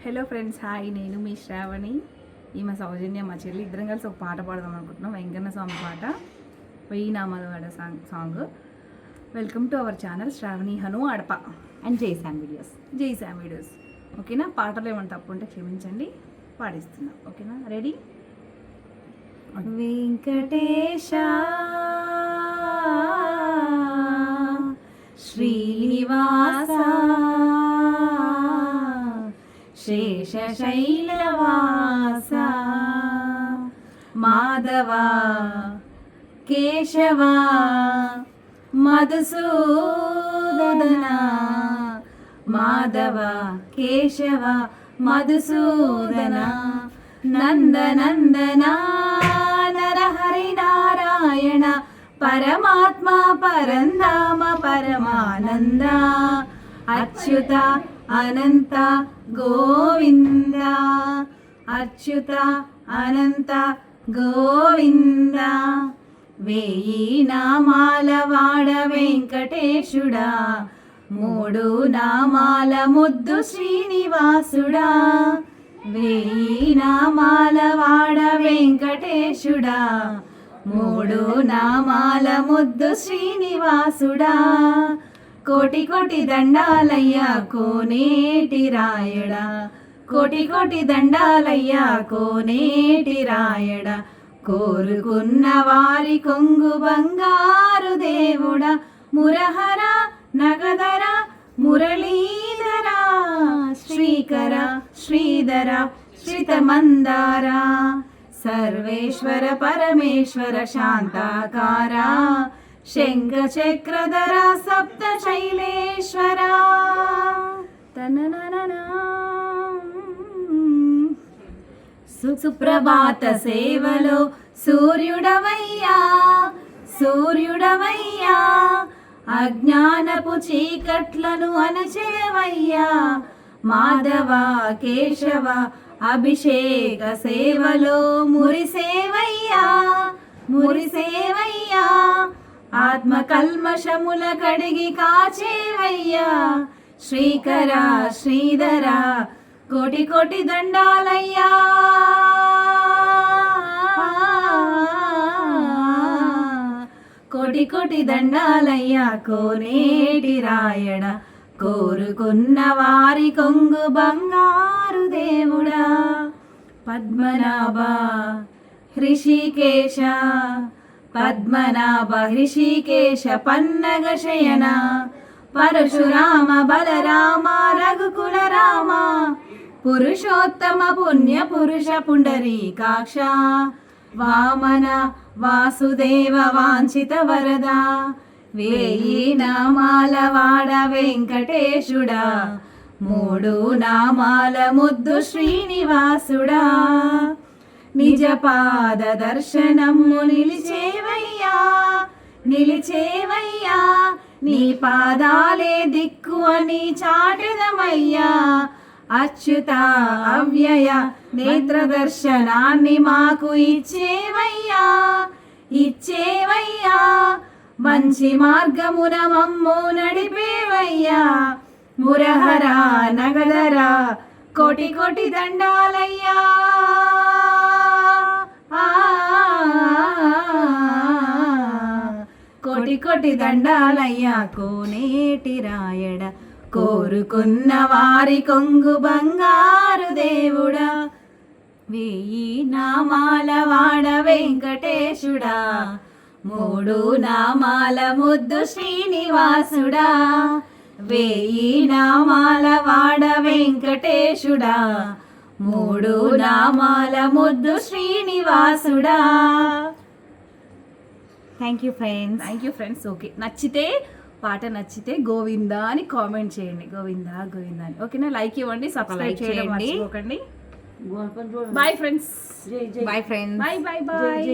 Hello friends, hi. నేను మీ శ్రావణి, ఈమె సౌజన్య, మా చెల్లి. ఇద్దరం కలిసి ఒక పాట పాడదాం అనుకుంటున్నాం. వెంకన్న స్వామి పాట, వెయ్యి నామాల వాడ song. Welcome to our channel Sravani Hanu Adapa and Jai Sam videos. ఓకేనా? పాటలు ఏమైనా తప్పు ఉంటే క్షమించండి, పాడిస్తున్నాం. ఓకేనా? రెడీ? వెంకటేశ శ్రీనివాస శేషశైలవాస మాధవ కేశవ మధుసూదన మాధవ కేశవ మధుసూదన నందనందన నరహరి నారాయణ పరమాత్మ పరంధామ పరమానంద అచ్యుత అనంత గోవింద అచ్యుత అనంత గోవింద వేయి నామాల వాడ వెంకటేశుడా మూడు నామాల ముద్దు శ్రీనివాసుడా వేయి నామాల వాడ వెంకటేశుడా మూడు నామాల ముద్దు శ్రీనివాసుడా కోటి కోటి దండాలయ్యా కోనేటి రాయడా కోటి కోటి దండాలయ్యా కోనేటి రాయడా కోరుకున్న వారి కొంగు బంగారు దేవుడా మురహర నగదర మురళీధర శ్రీకర శ్రీధర శ్రితమందార సర్వేశ్వర పరమేశ్వర శాంతాకార శంఖ చక్రధర సప్త శైలేశ్వర సుప్రభాత సేవలో సూర్యుడవయ్యా సూర్యుడవయ్యా అజ్ఞానపు చీకట్లను అణచేవయ్యా మాధవ కేశవ అభిషేక సేవలో మురిసేవయ్యా మురిసేవయ్యా ఆత్మ కల్మషముల కడిగి కాచేవయ్యా శ్రీకర శ్రీధర కోటి కోటి దండాలయ్యా కోటి కోటి దండాలయ్యా కోనేటి రాయడ కోరుకున్న వారి కొంగు బంగారు దేవుడా పద్మనాభ హృషికేశ పద్మనాభ హృషికేశ పన్నగ శయన పరశురామ బలరామ రఘుకుల రామ పురుషోత్తమ పుణ్య పురుష పుండరీకాక్ష వామన వాసుదేవ వాంఛిత వరద వేయి నామాల వాడ వెంకటేశుడా మూడు నామాల ముద్దు శ్రీనివాసుడా నిజ పాద దర్శనము నిలిచేవయ్యా నిలిచేవయ్యా నీ పాదాలే దిక్కు అని చాటెదమయ్యా అచ్యుత అవ్యయ నేత్ర దర్శనాన్ని మాకు ఇచ్చేవయ్యా ఇచ్చేవయ్యా మంచి మార్గమున మమ్ము నడిపేవయ్యా మురహర నగదర కోటి కోటి దండాలయ్యా కోటి కోటి దండాలయ్యా కోనేటి రాయడ కోరుకున్న వారి కొంగు బంగారు దేవుడా వేయి నామాల వాడ వెంకటేశుడా మూడు నామాల ముద్దు శ్రీనివాసుడా వేయి నామాల వాడ వెంకటేశుడా మూడు నామాల ముద్దు శ్రీనివాసుడా. Thank you friends. ఓకే, నచ్చితే పాట నచ్చితే గోవిందా అని కామెంట్ చేయండి. గోవిందా గోవిందా అని. ఓకేనా? లైక్ ఇవ్వండి, సబ్స్క్రైబ్ చేయడం మర్చిపోకండి. Bye friends. Bye friends. Bye.